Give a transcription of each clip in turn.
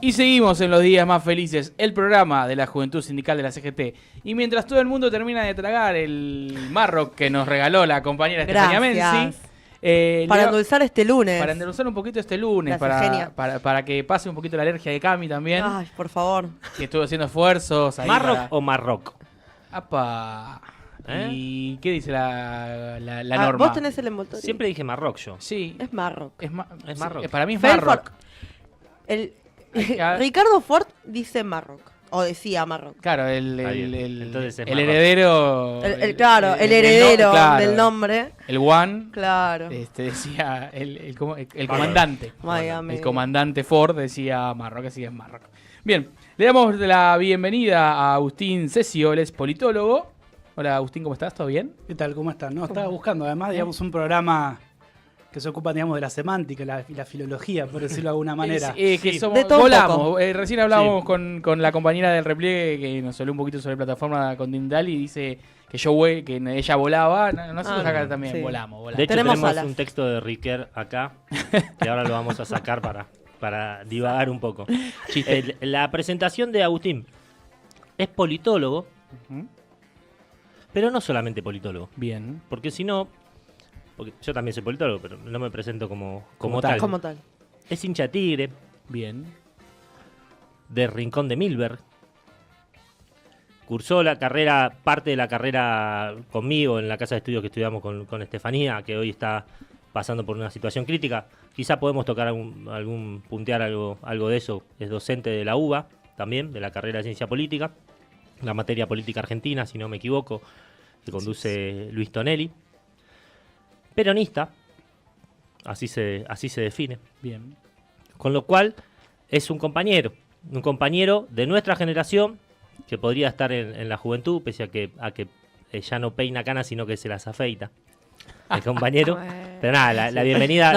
Y seguimos en los días más felices, el programa de la Juventud Sindical de la CGT. Y mientras todo el mundo termina de tragar el marro que nos regaló la compañera Estefanía Menzi, para endulzar este lunes. Para endulzar un poquito este lunes, para que pase un poquito la alergia de Cami también. Ay, por favor. Que estuvo haciendo esfuerzos. ¿Marroc o Marroc? ¡Apa! ¿Y qué dice la norma? Vos tenés el envoltorio. Siempre dije Marroc yo. Sí. Es Marroc. Es Marroc. Para mí es Marroc. Ricardo Ford dice Marroc. O decía Marroc. Claro, el heredero. Claro, el heredero del nombre. El One. Claro. Decía el comandante. Miami. El comandante Ford decía Marroc, así es Marroc. Bien, le damos la bienvenida a Agustín Cesio, él es politólogo. Hola Agustín, ¿cómo estás? ¿Todo bien? ¿Qué tal? ¿Cómo estás? No, estaba buscando además, digamos, un programa que se ocupa, digamos, de la semántica y la filología, por decirlo de alguna manera. Volamos. Recién hablábamos con la compañera del repliegue que nos habló un poquito sobre plataforma continental y dice que ella volaba. Nosotros acá también volamos. De hecho, tenemos un texto de Riquer acá, que ahora lo vamos a sacar para divagar un poco. La presentación de Agustín es politólogo, pero no solamente politólogo. Bien. Porque si no... Porque yo también soy politólogo, pero no me presento como tal. Como tal. Es hincha Tigre. Bien. De Rincón de Milberg. Cursó parte de la carrera conmigo en la casa de estudios que estudiamos con Estefanía, que hoy está pasando por una situación crítica. Quizá podemos tocar puntear algo de eso. Es docente de la UBA, también, de la carrera de Ciencia Política. La materia Política Argentina, si no me equivoco, que conduce Luis Tonelli. Peronista, así se define. Bien. Con lo cual es un compañero de nuestra generación que podría estar en la juventud, pese a que ya no peina canas, sino que se las afeita. El compañero. Pero nada, la bienvenida,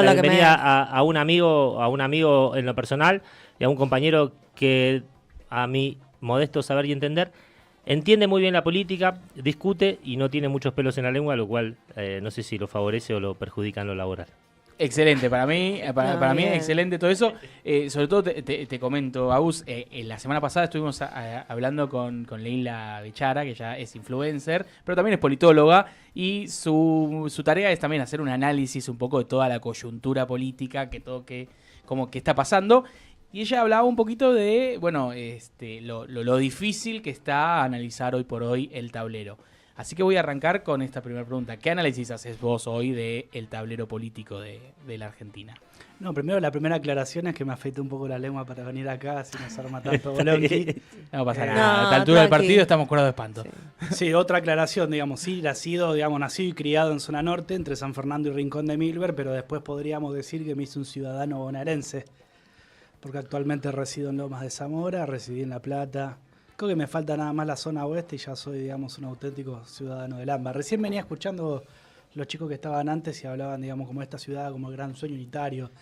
a un amigo en lo personal y a un compañero que a mi modesto saber y entender entiende muy bien la política, discute y no tiene muchos pelos en la lengua, lo cual no sé si lo favorece o lo perjudica en lo laboral. Excelente, para mí es excelente todo eso. Sobre todo te comento, Agus, la semana pasada estuvimos hablando con Leila Bechara, que ya es influencer, pero también es politóloga, y su tarea es también hacer un análisis un poco de toda la coyuntura política que está pasando. Y ella hablaba un poquito de, lo difícil que está analizar hoy por hoy el tablero. Así que voy a arrancar con esta primera pregunta. ¿Qué análisis haces vos hoy del tablero político de la Argentina? No, primero la primera aclaración es que me afeité un poco la lengua para venir acá, así no se arma tanto bolonqui. No pasa nada. A esta altura del partido estamos curados de espanto. Sí, otra aclaración, digamos, sí, nacido y criado en zona norte, entre San Fernando y Rincón de Milberg, pero después podríamos decir que me hice un ciudadano bonaerense, porque actualmente resido en Lomas de Zamora, residí en La Plata. Creo que me falta nada más la zona oeste y ya soy, digamos, un auténtico ciudadano del AMBA. Recién venía escuchando los chicos que estaban antes y hablaban, digamos, como esta ciudad, como el gran sueño unitario.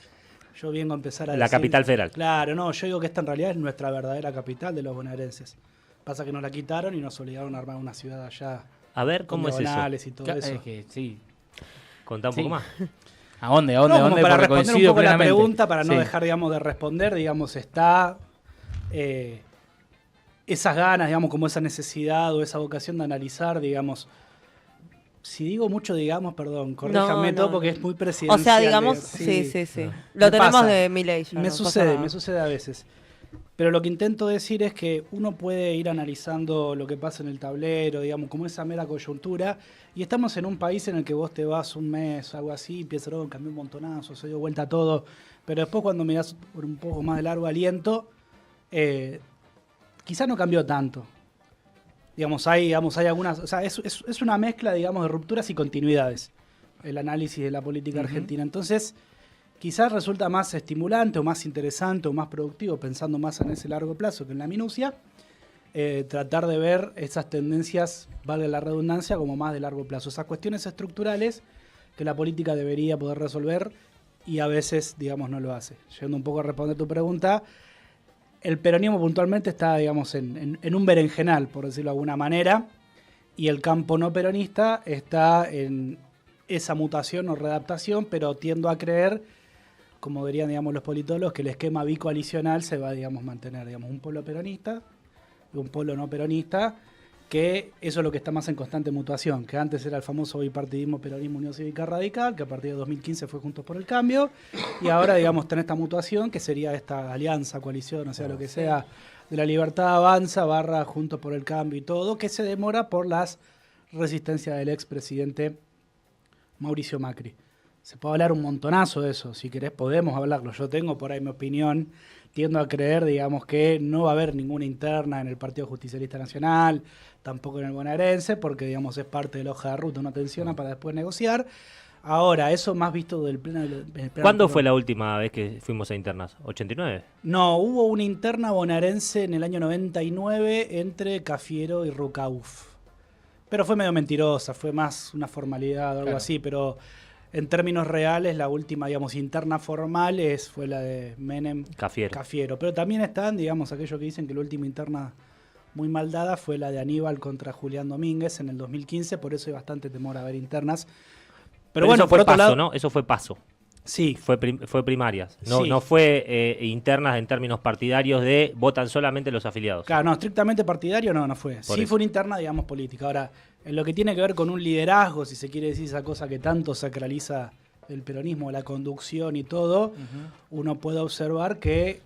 Yo vengo a empezar a decir... La capital federal. Claro, no, yo digo que esta en realidad es nuestra verdadera capital de los bonaerenses. Pasa que nos la quitaron y nos obligaron a armar una ciudad allá. A ver, ¿cómo es eso? Y todo eso. Sí. Contá un poco más. ¿A dónde? Para responder un poco la pregunta, para no dejar, digamos, de responder, digamos, está esas ganas, digamos, como esa necesidad o esa vocación de analizar, digamos. Si digo mucho, digamos, perdón, corríjame todo porque es muy presidencial. O sea, digamos, sí. Lo tenemos de Milei. Me sucede a veces. Pero lo que intento decir es que uno puede ir analizando lo que pasa en el tablero, digamos, como esa mera coyuntura, y estamos en un país en el que vos te vas un mes, algo así, y piensas, cambió un montonazo, se dio vuelta todo, pero después cuando mirás por un poco más de largo aliento, quizás no cambió tanto. Digamos, hay algunas, o sea, es una mezcla, digamos, de rupturas y continuidades, el análisis de la política argentina. Entonces, quizás resulta más estimulante o más interesante o más productivo, pensando más en ese largo plazo que en la minucia, tratar de ver esas tendencias, valga la redundancia, como más de largo plazo. Esas cuestiones estructurales que la política debería poder resolver y a veces, digamos, no lo hace. Yendo un poco a responder tu pregunta, el peronismo puntualmente está, digamos, en un berenjenal, por decirlo de alguna manera, y el campo no peronista está en esa mutación o readaptación, pero tiendo a creer, como dirían, digamos, los politólogos, que el esquema bicoalicional se va, digamos, mantener, digamos, un polo peronista y un polo no peronista, que eso es lo que está más en constante mutuación, que antes era el famoso bipartidismo peronismo Unión Cívica Radical, que a partir de 2015 fue Juntos por el Cambio, y ahora, digamos, tenés esta mutuación, que sería esta alianza, coalición, o sea, lo que sea, de la Libertad Avanza, / Juntos por el Cambio y todo, que se demora por las resistencias del expresidente Mauricio Macri. Se puede hablar un montonazo de eso, si querés podemos hablarlo. Yo tengo por ahí mi opinión, tiendo a creer, digamos, que no va a haber ninguna interna en el Partido Justicialista Nacional, tampoco en el bonaerense, porque, digamos, es parte de la hoja de ruta, una tensión para después negociar. Ahora, eso más visto del pleno... ¿Cuándo fue la última vez que fuimos a internas? ¿89? No, hubo una interna bonaerense en el año 99 entre Cafiero y Rucauf. Pero fue medio mentirosa, fue más una formalidad o algo así, pero... En términos reales, la última, digamos, interna formal fue la de Menem Cafiero. Pero también están, digamos, aquellos que dicen que la última interna muy mal dada fue la de Aníbal contra Julián Domínguez en el 2015, por eso hay bastante temor a ver internas. Pero bueno, eso fue por otro paso, lado, ¿no? Eso fue paso. Sí. Fue primarias. No, Sí. No fue internas en términos partidarios de votan solamente los afiliados. Claro, no, estrictamente partidario no fue. Por Sí eso. fue una interna, digamos, política. Ahora, en lo que tiene que ver con un liderazgo, si se quiere decir esa cosa que tanto sacraliza el peronismo, la conducción y todo, uno puede observar que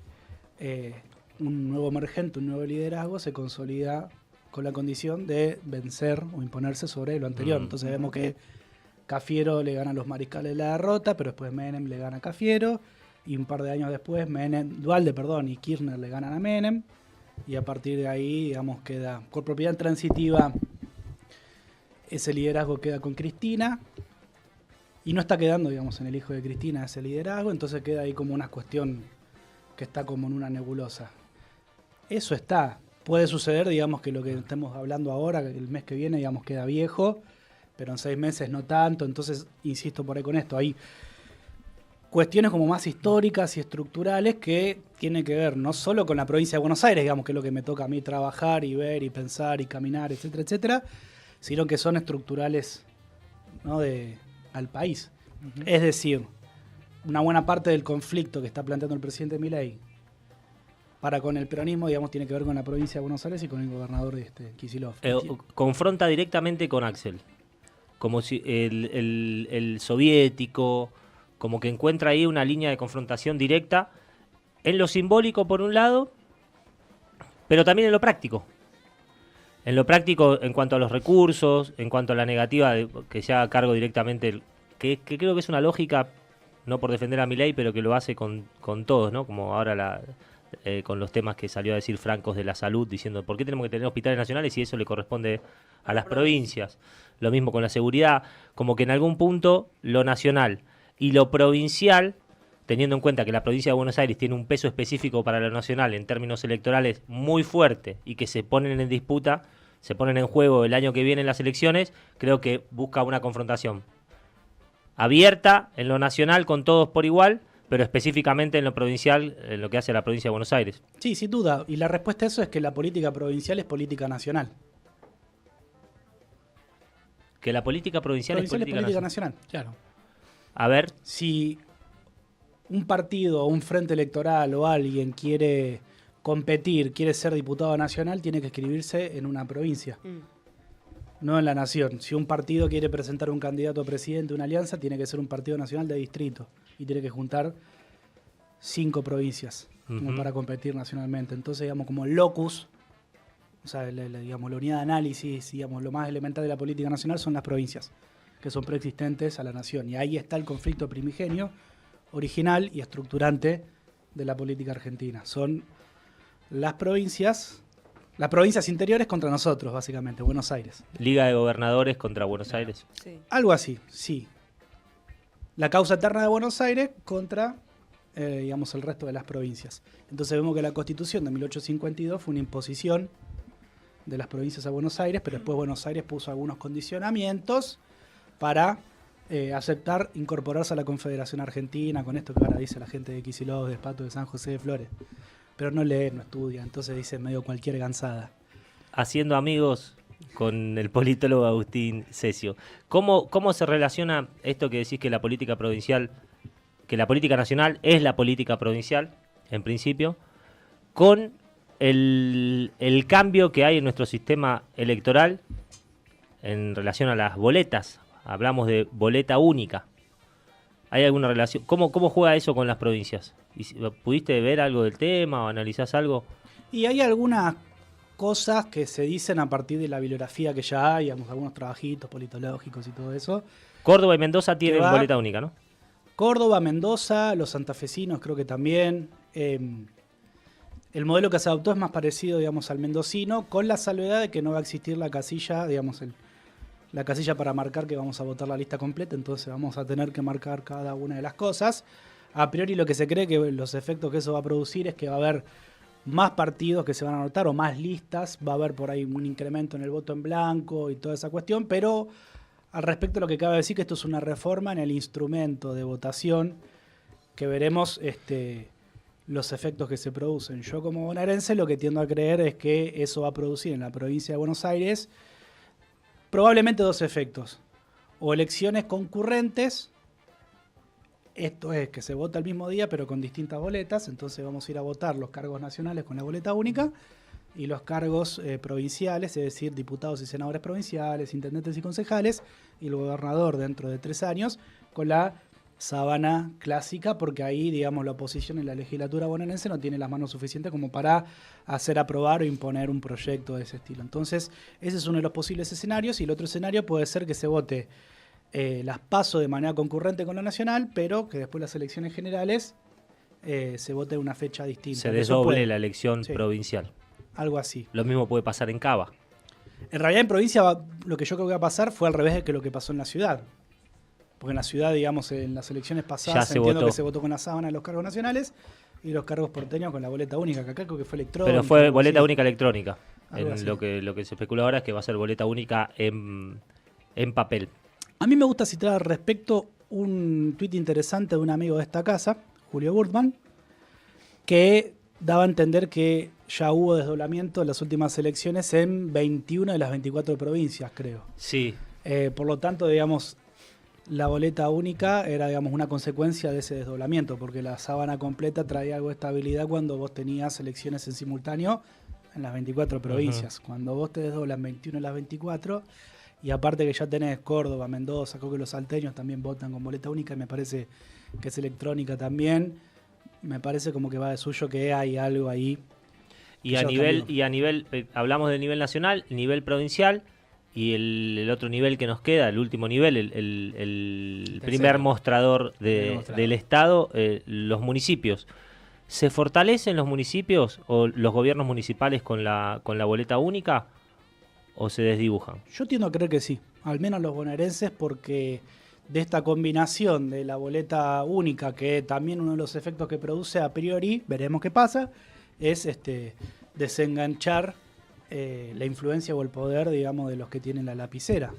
un nuevo emergente, un nuevo liderazgo se consolida con la condición de vencer o imponerse sobre lo anterior. Entonces vemos que Cafiero le gana a los mariscales la derrota, pero después Menem le gana a Cafiero, y un par de años después Duhalde y Kirchner le ganan a Menem, y a partir de ahí, digamos, queda por propiedad transitiva, ese liderazgo queda con Cristina, y no está quedando, digamos, en el hijo de Cristina ese liderazgo, entonces queda ahí como una cuestión que está como en una nebulosa. Eso está. Puede suceder, digamos, que lo que estemos hablando ahora, el mes que viene, digamos, queda viejo, pero en 6 meses no tanto. Entonces, insisto por ahí con esto, hay cuestiones como más históricas y estructurales que tienen que ver no solo con la provincia de Buenos Aires, digamos, que es lo que me toca a mí trabajar y ver y pensar y caminar, etcétera, etcétera, sino que son estructurales, ¿no?, al país. Es decir, una buena parte del conflicto que está planteando el presidente Milei para con el peronismo, digamos, tiene que ver con la provincia de Buenos Aires y con el gobernador Kicillof. Confronta directamente con Axel. Como si el soviético, como que encuentra ahí una línea de confrontación directa en lo simbólico por un lado, pero también en lo práctico. En lo práctico en cuanto a los recursos, en cuanto a la negativa de que se haga cargo directamente, que creo que es una lógica, no por defender a Milei, pero que lo hace con todos, ¿no? Como ahora con los temas que salió a decir Francos de la salud, diciendo ¿por qué tenemos que tener hospitales nacionales y eso le corresponde a las provincias? Lo mismo con la seguridad, como que en algún punto lo nacional y lo provincial, teniendo en cuenta que la provincia de Buenos Aires tiene un peso específico para lo nacional en términos electorales muy fuerte y que se ponen en disputa, se ponen en juego el año que viene en las elecciones, creo que busca una confrontación abierta en lo nacional con todos por igual, pero específicamente en lo provincial, en lo que hace a la provincia de Buenos Aires. Sí, sin duda. Y la respuesta a eso es que la política provincial es política nacional. Que la política provincial es política nacional. Claro. A ver. Si un partido o un frente electoral o alguien quiere competir, quiere ser diputado nacional, tiene que inscribirse en una provincia, no en la nación. Si un partido quiere presentar un candidato a presidente, una alianza, tiene que ser un partido nacional de distrito y tiene que juntar 5 provincias como para competir nacionalmente. Entonces, digamos, como el locus, o sea, digamos, la unidad de análisis, digamos, lo más elemental de la política nacional son las provincias, que son preexistentes a la nación. Y ahí está el conflicto primigenio, original y estructurante de la política argentina. Son las provincias interiores contra nosotros, básicamente, Buenos Aires. Liga de Gobernadores contra Buenos Aires. Sí. Algo así, sí. La causa eterna de Buenos Aires contra, digamos, el resto de las provincias. Entonces vemos que la Constitución de 1852 fue una imposición de las provincias a Buenos Aires, pero después Buenos Aires puso algunos condicionamientos para aceptar incorporarse a la Confederación Argentina, con esto que ahora dice la gente de Kicillof, de Espato, de San José de Flores. Pero no lee, no estudia, entonces dice medio cualquier gansada. Haciendo amigos con el politólogo Agustín Cesio. ¿Cómo se relaciona esto que decís que la política provincial que la política nacional es la política provincial, en principio, con el cambio que hay en nuestro sistema electoral en relación a las boletas. Hablamos de boleta única. ¿Hay alguna relación? ¿Cómo juega eso con las provincias? ¿Pudiste ver algo del tema o analizás algo? Y hay algunas cosas que se dicen a partir de la bibliografía que ya hay, digamos, algunos trabajitos politológicos y todo eso. Córdoba y Mendoza tienen boleta única, ¿no? Córdoba, Mendoza, los santafesinos creo que también. El modelo que se adoptó es más parecido, digamos, al mendocino, con la salvedad de que no va a existir la casilla, digamos, la casilla para marcar que vamos a votar la lista completa, entonces vamos a tener que marcar cada una de las cosas. A priori lo que se cree que los efectos que eso va a producir es que va a haber más partidos que se van a anotar o más listas, va a haber por ahí un incremento en el voto en blanco y toda esa cuestión, pero al respecto lo que cabe decir que esto es una reforma en el instrumento de votación que veremos los efectos que se producen. Yo como bonaerense lo que tiendo a creer es que eso va a producir en la provincia de Buenos Aires probablemente dos efectos. O elecciones concurrentes, esto es que se vota el mismo día pero con distintas boletas, entonces vamos a ir a votar los cargos nacionales con la boleta única y los cargos provinciales, es decir, diputados y senadores provinciales, intendentes y concejales, y el gobernador dentro de 3 años con la sábana clásica, porque ahí, digamos, la oposición en la legislatura bonaerense no tiene las manos suficientes como para hacer aprobar o imponer un proyecto de ese estilo. Entonces, ese es uno de los posibles escenarios, y el otro escenario puede ser que se vote las PASO de manera concurrente con la nacional, pero que después las elecciones generales se vote en una fecha distinta. Se desdoble la elección provincial. Algo así. Lo mismo puede pasar en Cava. En realidad en provincia lo que yo creo que va a pasar fue al revés de que lo que pasó en la ciudad. Porque en la ciudad, digamos, en las elecciones pasadas entiendo que se votó con la sábana de los cargos nacionales y los cargos porteños con la boleta única, que acá creo que fue electrónica. Pero fue boleta única electrónica. Lo que se especula ahora es que va a ser boleta única en papel. A mí me gusta citar al respecto un tuit interesante de un amigo de esta casa, Julio Burtman, que daba a entender que ya hubo desdoblamiento en las últimas elecciones en 21 de las 24 provincias, creo. Sí. Por lo tanto, digamos, la boleta única era, digamos, una consecuencia de ese desdoblamiento, porque la sábana completa traía algo de estabilidad cuando vos tenías elecciones en simultáneo en las 24 provincias. Cuando vos te desdoblan 21 de las 24, y aparte que ya tenés Córdoba, Mendoza, creo que los salteños también votan con boleta única, y me parece que es electrónica también, me parece como que va de suyo que hay algo ahí. Y a nivel, hablamos del nivel nacional, nivel provincial, y el otro nivel que nos queda, el último nivel, el primer mostrador del Estado, los municipios. ¿Se fortalecen los municipios o los gobiernos municipales con la boleta única o se desdibujan? Yo tiendo a creer que sí, al menos los bonaerenses, porque de esta combinación de la boleta única, que también uno de los efectos que produce a priori, veremos qué pasa, es desenganchar la influencia o el poder, digamos, de los que tienen la lapicera.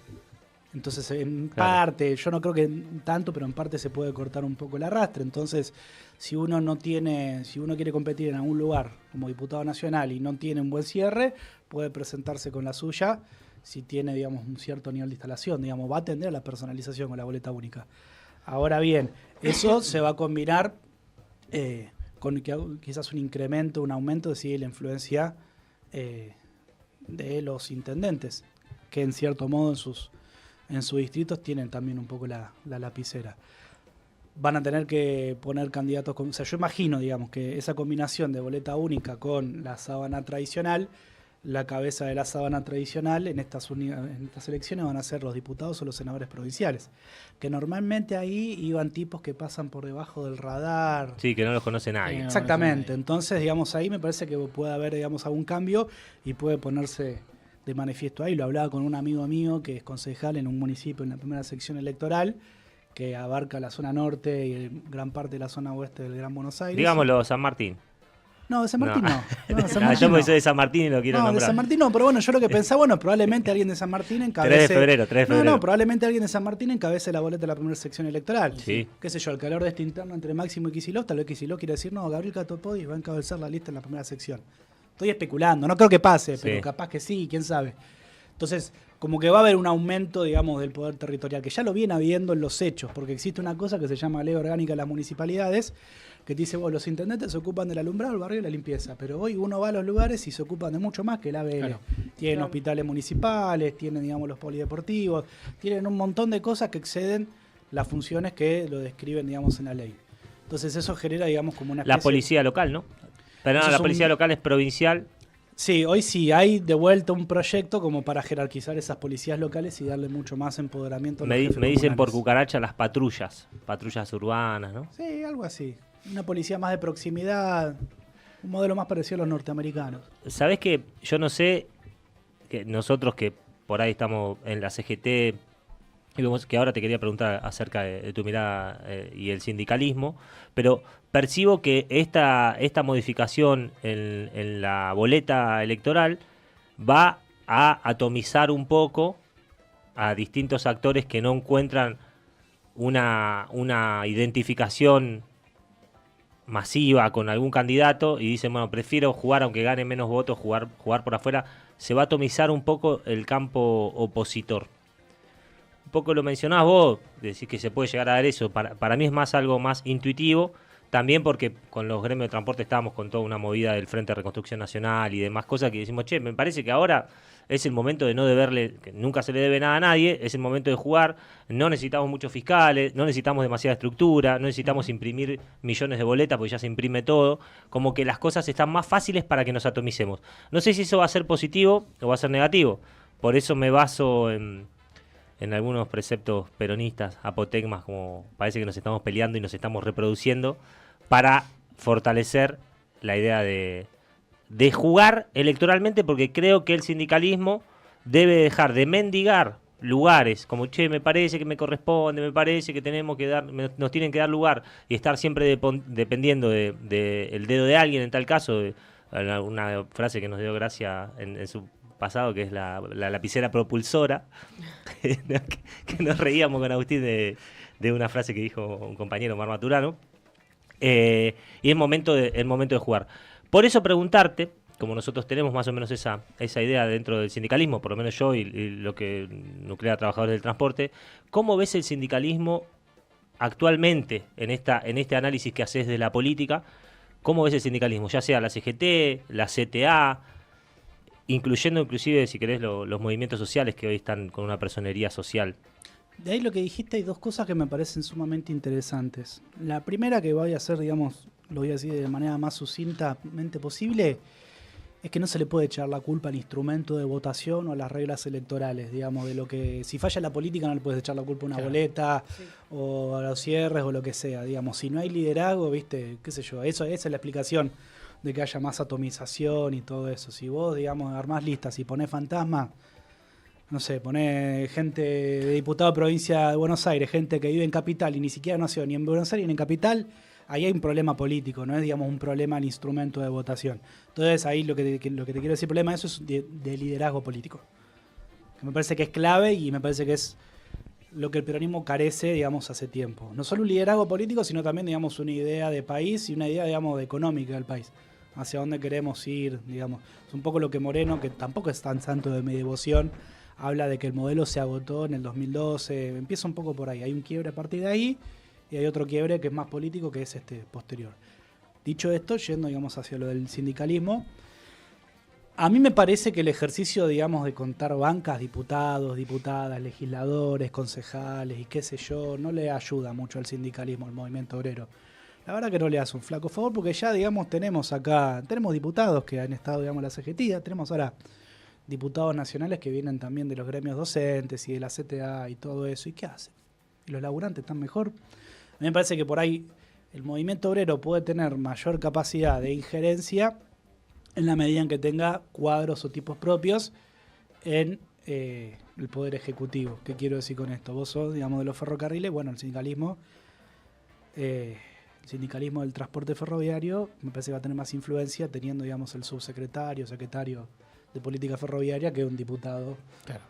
Entonces, en parte, yo no creo que tanto, pero en parte se puede cortar un poco el arrastre. Entonces, si uno quiere competir en algún lugar como diputado nacional y no tiene un buen cierre, puede presentarse con la suya si tiene, digamos, un cierto nivel de instalación. Digamos, va a atender a la personalización con la boleta única. Ahora bien, eso se va a combinar con quizás un incremento, un aumento de la influencia de los intendentes, que en cierto modo en sus distritos tienen también un poco la lapicera. Van a tener que poner candidatos, o sea, yo imagino, digamos, que esa combinación de boleta única con la sábana tradicional, la cabeza de la sábana tradicional en estas elecciones van a ser los diputados o los senadores provinciales, que normalmente ahí iban tipos que pasan por debajo del radar. Sí, que no los conoce nadie. Exactamente, entonces, digamos, ahí me parece que puede haber, digamos, algún cambio y puede ponerse de manifiesto ahí. Lo hablaba con un amigo mío que es concejal en un municipio en la primera sección electoral, que abarca la zona norte y gran parte de la zona oeste del Gran Buenos Aires. Digámoslo, San Martín. No, de San Martín no. De San Martín yo me soy de San Martín y lo quiero nombrar. No, de San Martín no, pero bueno, yo lo que pensaba, probablemente alguien de San Martín encabece... 3 de febrero. No, probablemente alguien de San Martín encabece la boleta de la primera sección electoral. Sí. Qué sé yo, el calor de este interno entre Máximo y Kicillof, tal vez Kicillof quiere decir, no, Gabriel Catopodis va a encabezar la lista en la primera sección. Estoy especulando, no creo que pase, pero capaz que sí, quién sabe. Entonces, como que va a haber un aumento, digamos, del poder territorial, que ya lo viene habiendo en los hechos, porque existe una cosa que se llama Ley Orgánica de las Municipalidades, que te dice, los intendentes se ocupan del alumbrado, el barrio y la limpieza, pero hoy uno va a los lugares y se ocupan de mucho más que el ABL. Claro. Tienen hospitales municipales, tienen, digamos, los polideportivos, tienen un montón de cosas que exceden las funciones que lo describen, digamos, en la ley. Entonces eso genera, digamos, como una especie... La policía local, ¿no? Pero no, la policía local es provincial. Sí, hoy sí hay de vuelta un proyecto como para jerarquizar esas policías locales y darle mucho más empoderamiento a los jefes Me dicen comunales. por cucaracha las patrullas urbanas, ¿no? Sí, algo así. Una policía más de proximidad, un modelo más parecido a los norteamericanos. ¿Sabés que yo no sé, que nosotros que por ahí estamos en la CGT, que ahora te quería preguntar acerca de tu mirada y el sindicalismo, pero percibo que esta modificación en la boleta electoral va a atomizar un poco a distintos actores que no encuentran una identificación masiva con algún candidato y dicen, bueno, prefiero jugar aunque gane menos votos, jugar por afuera. Se va a atomizar un poco el campo opositor. Un poco lo mencionabas vos, decís que se puede llegar a dar eso. Para mí es más algo más intuitivo, también porque con los gremios de transporte estábamos con toda una movida del Frente de Reconstrucción Nacional y demás cosas que decimos, me parece que ahora es el momento de no deberle, que nunca se le debe nada a nadie, es el momento de jugar, no necesitamos muchos fiscales, no necesitamos demasiada estructura, no necesitamos imprimir millones de boletas porque ya se imprime todo, como que las cosas están más fáciles para que nos atomicemos. No sé si eso va a ser positivo o va a ser negativo, por eso me baso en algunos preceptos peronistas, apotegmas, como parece que nos estamos peleando y nos estamos reproduciendo, para fortalecer la idea de jugar electoralmente, porque creo que el sindicalismo debe dejar de mendigar lugares, como me parece que me corresponde, me parece que nos tienen que dar lugar, y estar siempre dependiendo de el dedo de alguien, en tal caso, una frase que nos dio Gracia en su pasado, que es la lapicera propulsora, que nos reíamos con Agustín de una frase que dijo un compañero, Mar Maturano, y es el momento de jugar. Por eso preguntarte, como nosotros tenemos más o menos esa idea dentro del sindicalismo, por lo menos yo y lo que nuclea Trabajadores del Transporte, ¿cómo ves el sindicalismo actualmente en este análisis que haces de la política? ¿Cómo ves el sindicalismo? Ya sea la CGT, la CTA, incluyendo inclusive, si querés, los movimientos sociales que hoy están con una personería social. De ahí lo que dijiste, hay dos cosas que me parecen sumamente interesantes. La primera, que voy a hacer, digamos, lo voy a decir de la manera más sucintamente posible, es que no se le puede echar la culpa al instrumento de votación o a las reglas electorales, digamos, de lo que, si falla la política no le puedes echar la culpa a una boleta, sí, o a los cierres o lo que sea, digamos, si no hay liderazgo, viste, qué sé yo, esa es la explicación de que haya más atomización y todo eso. Si vos, digamos, armás listas y ponés fantasma, no sé, ponés gente de diputado de provincia de Buenos Aires, gente que vive en Capital y ni siquiera nació ni en Buenos Aires ni en Capital, ahí hay un problema político, no es, digamos, un problema al instrumento de votación. Entonces ahí lo que te quiero decir, el problema de eso es de liderazgo político, que me parece que es clave y me parece que es lo que el peronismo carece, digamos, hace tiempo. No solo un liderazgo político, sino también, digamos, una idea de país y una idea, digamos, económica del país. Hacia dónde queremos ir, digamos. Es un poco lo que Moreno, que tampoco es tan santo de mi devoción, habla de que el modelo se agotó en el 2012. Empieza un poco por ahí. Hay un quiebre a partir de ahí y hay otro quiebre que es más político, que es posterior. Dicho esto, yendo, digamos, hacia lo del sindicalismo, a mí me parece que el ejercicio, digamos, de contar bancas, diputados, diputadas, legisladores, concejales y qué sé yo, no le ayuda mucho al sindicalismo, al movimiento obrero. La verdad que no le hace un flaco favor, porque ya, digamos, tenemos diputados que han estado, digamos, en la CGT, tenemos ahora diputados nacionales que vienen también de los gremios docentes y de la CTA y todo eso. ¿Y qué hacen? ¿Y los laburantes están mejor? A mí me parece que por ahí el movimiento obrero puede tener mayor capacidad de injerencia en la medida en que tenga cuadros o tipos propios en el Poder Ejecutivo. ¿Qué quiero decir con esto? Vos sos, digamos, de los ferrocarriles, bueno, el sindicalismo del transporte ferroviario me parece que va a tener más influencia teniendo, digamos, el secretario de política ferroviaria que un diputado, claro,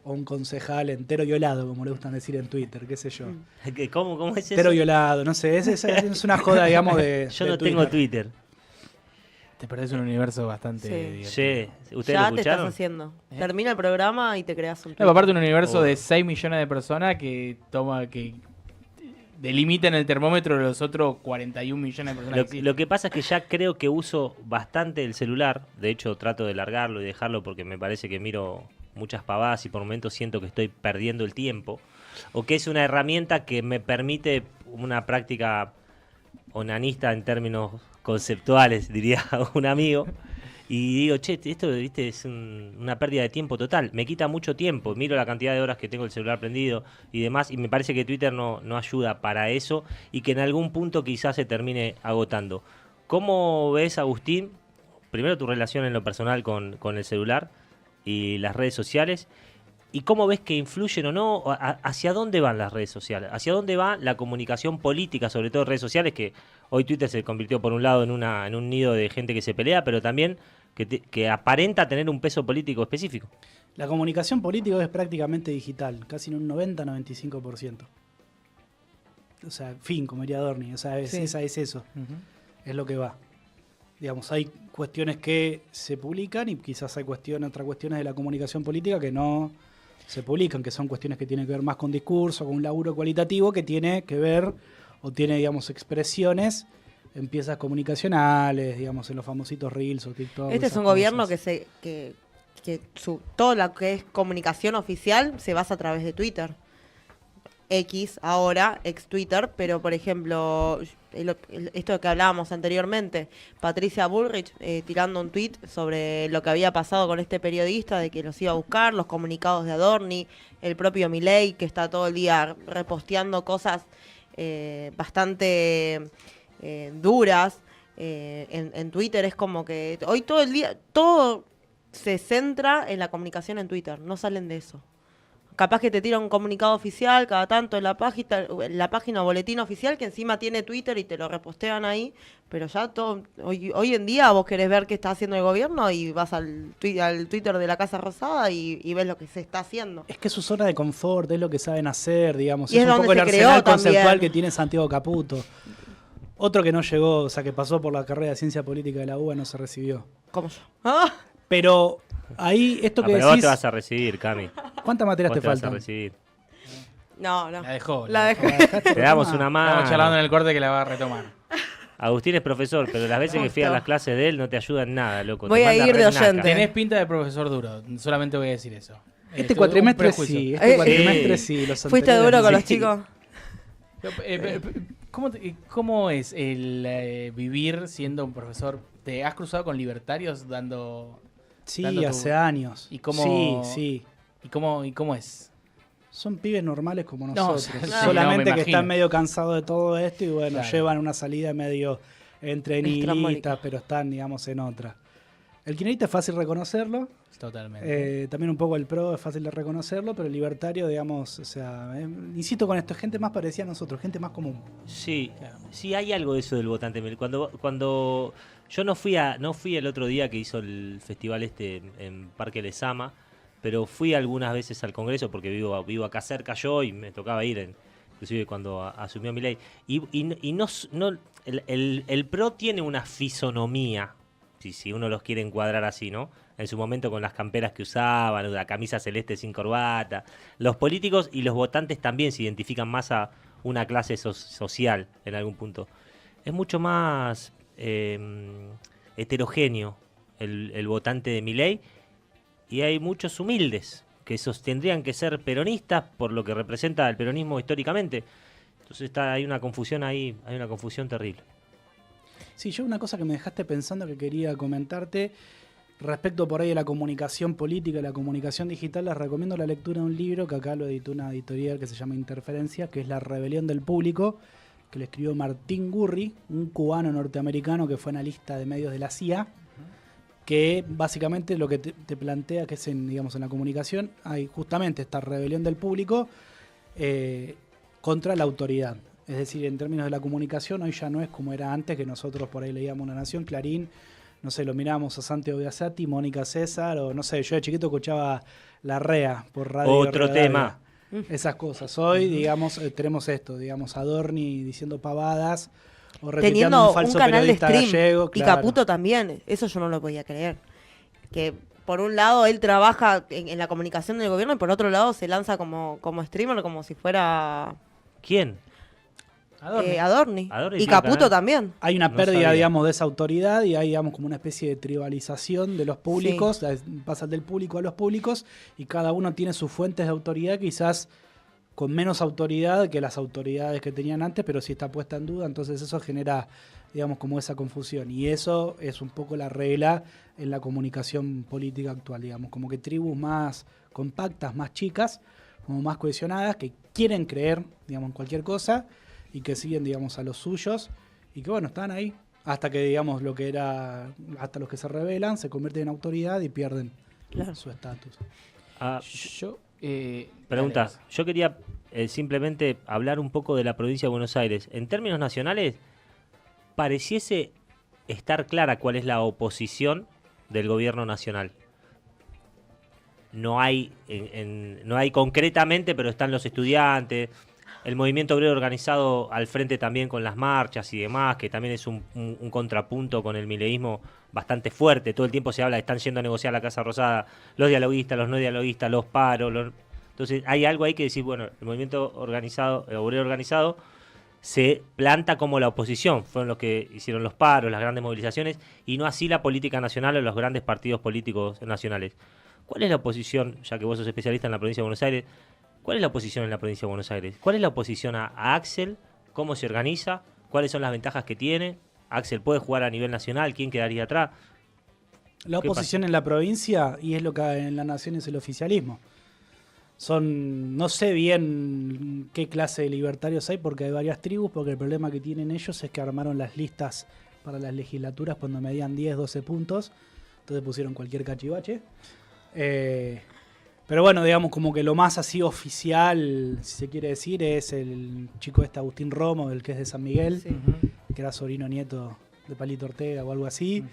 o un concejal entero violado, como le gustan decir en Twitter, qué sé yo. ¿Cómo es eso? Entero violado, no sé, es una joda, digamos, de yo no de tengo Twitter. Te perdés un universo bastante divertido. Sí, ¿ustedes Ya lo te estás escucharon? haciendo. Termina el programa y te creas un No, aparte un universo Oh. de 6 millones de personas que delimitan el termómetro de los otros 41 millones de personas que existen. Lo que pasa es que ya creo que uso bastante el celular. De hecho, trato de largarlo y dejarlo porque me parece que miro muchas pavadas y por momentos siento que estoy perdiendo el tiempo. O que es una herramienta que me permite una práctica onanista en términos conceptuales, diría un amigo. Y digo, che, esto ¿viste? Es una pérdida de tiempo total. Me quita mucho tiempo. Miro la cantidad de horas que tengo el celular prendido y demás. Y me parece que Twitter no ayuda para eso. Y que en algún punto quizás se termine agotando. ¿Cómo ves, Agustín, primero tu relación en lo personal con el celular y las redes sociales? ¿Y cómo ves que influyen o no? ¿Hacia dónde van las redes sociales? ¿Hacia dónde va la comunicación política, sobre todo redes sociales? Que hoy Twitter se convirtió por un lado en un nido de gente que se pelea, pero también que aparenta tener un peso político específico. La comunicación política es prácticamente digital, casi en un 90-95%. O sea, fin, como diría Adorni, o sea, esa es eso, es lo que va. Digamos, hay cuestiones que se publican y quizás hay otras cuestiones de la comunicación política que no se publican, que son cuestiones que tienen que ver más con discurso, con un laburo cualitativo que tiene que ver o tiene, digamos, expresiones en piezas comunicacionales, digamos, en los famositos Reels o TikTok. Este es un gobierno que todo lo que es comunicación oficial se basa a través de Twitter. X ahora, ex Twitter, pero por ejemplo, esto que hablábamos anteriormente, Patricia Bullrich tirando un tweet sobre lo que había pasado con este periodista, de que los iba a buscar, los comunicados de Adorni, el propio Milei, que está todo el día reposteando cosas bastante duras en Twitter. Es como que hoy todo el día, todo se centra en la comunicación en Twitter, no salen de eso. Capaz que te tira un comunicado oficial cada tanto en la página o boletín oficial que encima tiene Twitter y te lo repostean ahí, pero ya todo hoy en día vos querés ver qué está haciendo el gobierno y vas al Twitter de la Casa Rosada y ves lo que se está haciendo. Es que es su zona de confort, es lo que saben hacer, digamos. Y es un poco el arsenal conceptual también que tiene Santiago Caputo. Otro que no llegó, o sea, que pasó por la carrera de Ciencia Política de la UBA no se recibió. ¿Cómo yo? ¡Ah! Pero ahí, esto que pero decís... vos te vas a recibir, Cami. ¿Cuántas materias te Vos te vas a faltan? recibir. No. La dejó. La dejó. Te damos una Estamos mano. charlando en el corte que la va a retomar. Agustín es profesor, pero las veces que fui a las clases de él no te ayudan en nada, loco. Voy Te a manda ir de re naca. oyente. Tenés pinta de profesor duro, solamente voy a decir eso. Este Un cuatrimestre prejuicio. sí, este cuatrimestre sí. Los ¿Fuiste anteriores duro con no. los chicos? ¿Cómo es el vivir siendo un profesor? ¿Te has cruzado con libertarios dando Sí, dando hace años. ¿Y cómo, Sí. ¿Y cómo es? Son pibes normales como No, nosotros. sí, Solamente no, me que imagino. están medio cansados de todo esto y bueno, Claro. llevan una salida medio entre nihilistas, Estrambólica. pero están, digamos, en otra. El kirchnerista es fácil reconocerlo. Totalmente. También un poco el PRO es fácil de reconocerlo, pero el libertario, digamos, o sea, insisto con esto, es gente más parecida a nosotros, gente más común. Sí, Claro. sí, hay algo de eso del votante. Cuando yo no fui el otro día que hizo el festival en Parque Lezama, pero fui algunas veces al Congreso porque vivo acá cerca yo y me tocaba ir, inclusive cuando asumió Milei. Y no el PRO tiene una fisonomía, si uno los quiere encuadrar así, ¿no? En su momento con las camperas que usaban, la camisa celeste sin corbata. Los políticos y los votantes también se identifican más a una clase social en algún punto. Es mucho más heterogéneo el votante de Milei y hay muchos humildes que tendrían que ser peronistas por lo que representa el peronismo históricamente. Entonces hay una confusión ahí, hay una confusión terrible. Sí, yo una cosa que me dejaste pensando que quería comentarte respecto por ahí de la comunicación política y la comunicación digital, les recomiendo la lectura de un libro que acá lo editó una editorial que se llama Interferencia, que es La rebelión del público, que le escribió Martín Gurri, un cubano norteamericano que fue analista de medios de la CIA, que básicamente lo que te plantea que es en la comunicación hay justamente esta rebelión del público contra la autoridad. Es decir, en términos de la comunicación, hoy ya no es como era antes, que nosotros por ahí leíamos Una Nación, Clarín, no sé, lo mirábamos a Santiago Biasati, Mónica César, o no sé, yo de chiquito escuchaba La Rea por radio. Otro tema. Esas cosas. Hoy, digamos, tenemos esto, digamos, Adorni diciendo pavadas, o retuiteando teniendo un falso un canal de periodista stream. gallego. Y Claro. Caputo también. Eso yo no lo podía creer. Que por un lado él trabaja en la comunicación del gobierno y por otro lado se lanza como streamer como si fuera ¿Quién? Adorni. Adorni Y tiene Caputo canal. también. Hay una No pérdida, sabía. digamos, de esa autoridad y hay, digamos, como una especie de tribalización de los públicos, pasa del público a los públicos y cada uno tiene sus fuentes de autoridad, quizás con menos autoridad que las autoridades que tenían antes, pero sí está puesta en duda, entonces eso genera, digamos, como esa confusión. Y eso es un poco la regla en la comunicación política actual, digamos, como que tribus más compactas, más chicas, como más cohesionadas, que quieren creer, digamos, en cualquier cosa y que siguen, digamos, a los suyos y que, bueno, están ahí hasta que, digamos, lo que era, hasta los que se rebelan, se convierten en autoridad y pierden Claro. su estatus. Ah, Yo, pregunta, dale, yo quería simplemente hablar un poco de la provincia de Buenos Aires. En términos nacionales, pareciese estar clara cuál es la oposición del gobierno nacional. No hay, no hay concretamente, pero están los estudiantes, el movimiento obrero organizado al frente también con las marchas y demás, que también es un contrapunto con el mileísmo bastante fuerte. Todo el tiempo se habla de están yendo a negociar a la Casa Rosada los dialoguistas, los no dialoguistas, los paros. Entonces hay algo ahí que decir, bueno, el movimiento organizado, el obrero organizado, se planta como la oposición. Fueron los que hicieron los paros, las grandes movilizaciones, y no así la política nacional o los grandes partidos políticos nacionales. ¿Cuál es la oposición, ya que vos sos especialista en la provincia de Buenos Aires, cuál es la oposición en la provincia de Buenos Aires? ¿Cuál es la oposición a Axel? ¿Cómo se organiza? ¿Cuáles son las ventajas que tiene? ¿Axel puede jugar a nivel nacional? ¿Quién quedaría atrás? La oposición en la provincia, y es lo que en la nación es el oficialismo. No sé bien qué clase de libertarios hay porque hay varias tribus, porque el problema que tienen ellos es que armaron las listas para las legislaturas cuando medían 10, 12 puntos, entonces pusieron cualquier cachivache. Pero bueno, digamos como que lo más así oficial, si se quiere decir, es el chico Agustín Romo, el que es de San Miguel, Sí. que era sobrino nieto de Palito Ortega o algo así,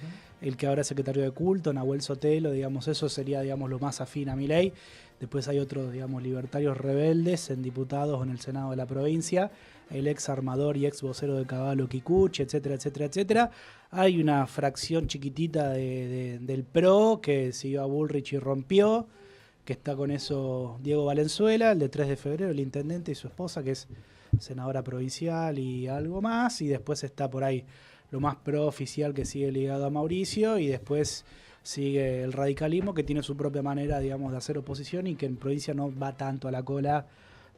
el que ahora es secretario de culto, Nahuel Sotelo, digamos, eso sería, digamos, lo más afín a Milei. Después hay otros, digamos, libertarios rebeldes en diputados o en el Senado de la provincia, el ex armador y ex vocero de Caballo Kikuchi, etcétera, etcétera, etcétera. Hay una fracción chiquitita del PRO que siguió a Bullrich y rompió, que está con eso Diego Valenzuela, el de 3 de febrero, el intendente y su esposa, que es senadora provincial y algo más, y después está por ahí lo más pro oficial que sigue ligado a Mauricio, y después sigue el radicalismo que tiene su propia manera, digamos, de hacer oposición y que en provincia no va tanto a la cola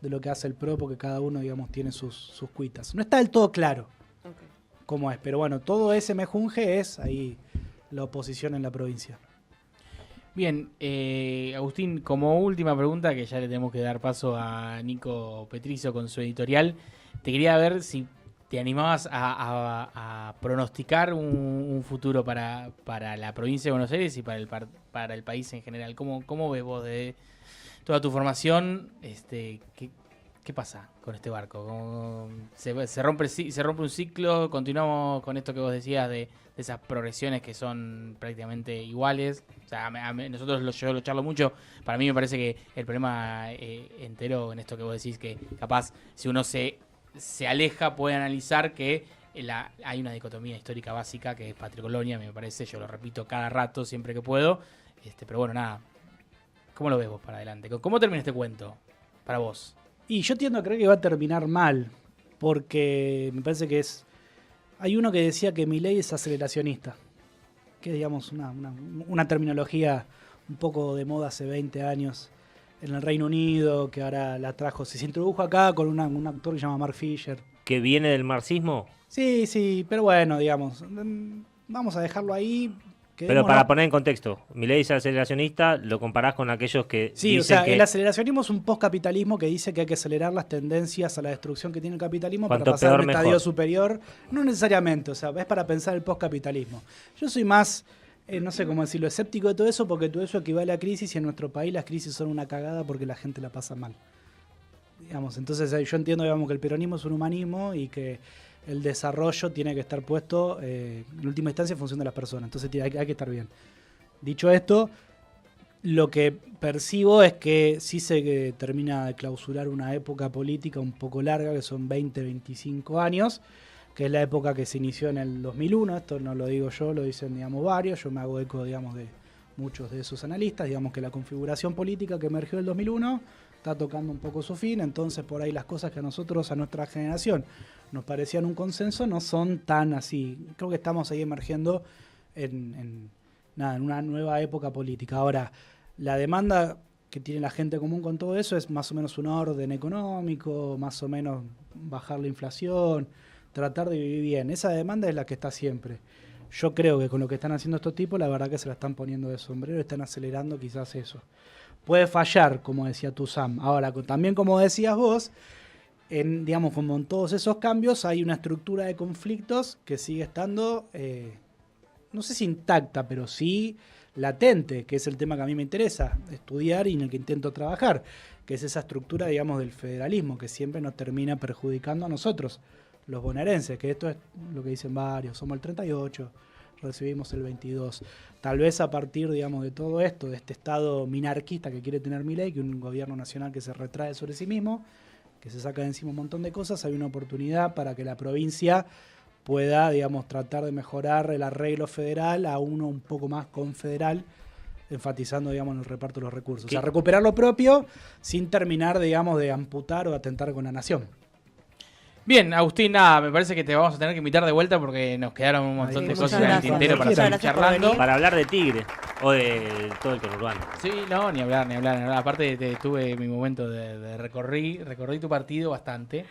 de lo que hace el PRO porque cada uno, digamos, tiene sus cuitas. No está del todo claro cómo es, pero bueno, todo ese mejunje es ahí la oposición en la provincia. Bien, Agustín, como última pregunta, que ya le tenemos que dar paso a Nico Petrizo con su editorial, te quería ver si te animabas a pronosticar un futuro para la provincia de Buenos Aires y para el país en general. ¿Cómo ves vos de toda tu formación? ¿Qué pasa con este barco? ¿Se rompe un ciclo? ¿Continuamos con esto que vos decías de esas progresiones que son prácticamente iguales? O sea, yo lo charlo mucho. Para mí me parece que el problema entero en esto que vos decís, que capaz si uno se aleja puede analizar que hay una dicotomía histórica básica que es patria-colonia, me parece. Yo lo repito cada rato, siempre que puedo. Pero bueno, nada. ¿Cómo lo ves vos para adelante? ¿Cómo termina este cuento para vos? Y yo tiendo a creer que va a terminar mal, porque me parece que es... Hay uno que decía que Milei es aceleracionista, que es, digamos, una terminología un poco de moda hace 20 años en el Reino Unido, que ahora la trajo, se introdujo acá con un actor que se llama Mark Fisher. ¿Que viene del marxismo? Sí, pero bueno, digamos, vamos a dejarlo ahí. Pero para poner en contexto, Milei es aceleracionista, lo comparás con aquellos que sí, dicen o sea, que el aceleracionismo es un postcapitalismo que dice que hay que acelerar las tendencias a la destrucción que tiene el capitalismo para cuanto pasar a peor, un estadio mejor. superior. No necesariamente, o sea, es para pensar el postcapitalismo. Yo soy más, no sé cómo decirlo, escéptico de todo eso porque todo eso equivale a crisis y en nuestro país las crisis son una cagada porque la gente la pasa mal. Digamos, entonces yo entiendo, digamos, que el peronismo es un humanismo y que el desarrollo tiene que estar puesto en última instancia en función de las personas. Entonces hay que estar bien. Dicho esto, lo que percibo es que sí se termina de clausurar una época política un poco larga, que son 20, 25 años, que es la época que se inició en el 2001. Esto no lo digo yo, lo dicen, digamos, varios. Yo me hago eco, digamos, de muchos de esos analistas. Digamos que la configuración política que emergió en el 2001 está tocando un poco su fin. Entonces, por ahí las cosas que a nosotros, a nuestra generación, nos parecían un consenso, no son tan así. Creo que estamos ahí emergiendo en una nueva época política. Ahora, la demanda que tiene la gente común con todo eso es más o menos un orden económico, más o menos bajar la inflación, tratar de vivir bien. Esa demanda es la que está siempre. Yo creo que con lo que están haciendo estos tipos, la verdad que se la están poniendo de sombrero, están acelerando quizás eso. Puede fallar, como decía tú, Sam. Ahora, también como decías vos, digamos, como en todos esos cambios, hay una estructura de conflictos que sigue estando, no sé si intacta, pero sí latente, que es el tema que a mí me interesa estudiar y en el que intento trabajar, que es esa estructura, digamos, del federalismo, que siempre nos termina perjudicando a nosotros, los bonaerenses, que esto es lo que dicen varios, somos el 38, recibimos el 22. Tal vez a partir, digamos, de todo esto, de este estado minarquista que quiere tener Milei, que un gobierno nacional que se retrae sobre sí mismo, que se saca de encima un montón de cosas, hay una oportunidad para que la provincia pueda, digamos, tratar de mejorar el arreglo federal a uno un poco más confederal, enfatizando, digamos, en el reparto de los recursos. O sea, recuperar lo propio sin terminar, digamos, de amputar o atentar con la nación. Bien, Agustín, nada, me parece que te vamos a tener que invitar de vuelta porque nos quedaron un montón de cosas en el tintero para seguir charlando. Para hablar de Tigre o de todo el conurbano. Sí, no, ni hablar. Aparte tuve mi momento de recorrí tu partido bastante,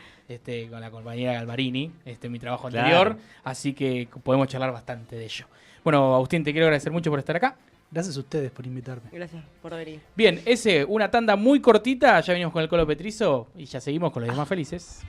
con la compañera Galmarini, mi trabajo anterior, así que podemos charlar bastante de ello. Bueno, Agustín, te quiero agradecer mucho por estar acá. Gracias a ustedes por invitarme. Gracias por venir. Bien, una tanda muy cortita, ya venimos con el Colo Petrizo y ya seguimos con los demás felices.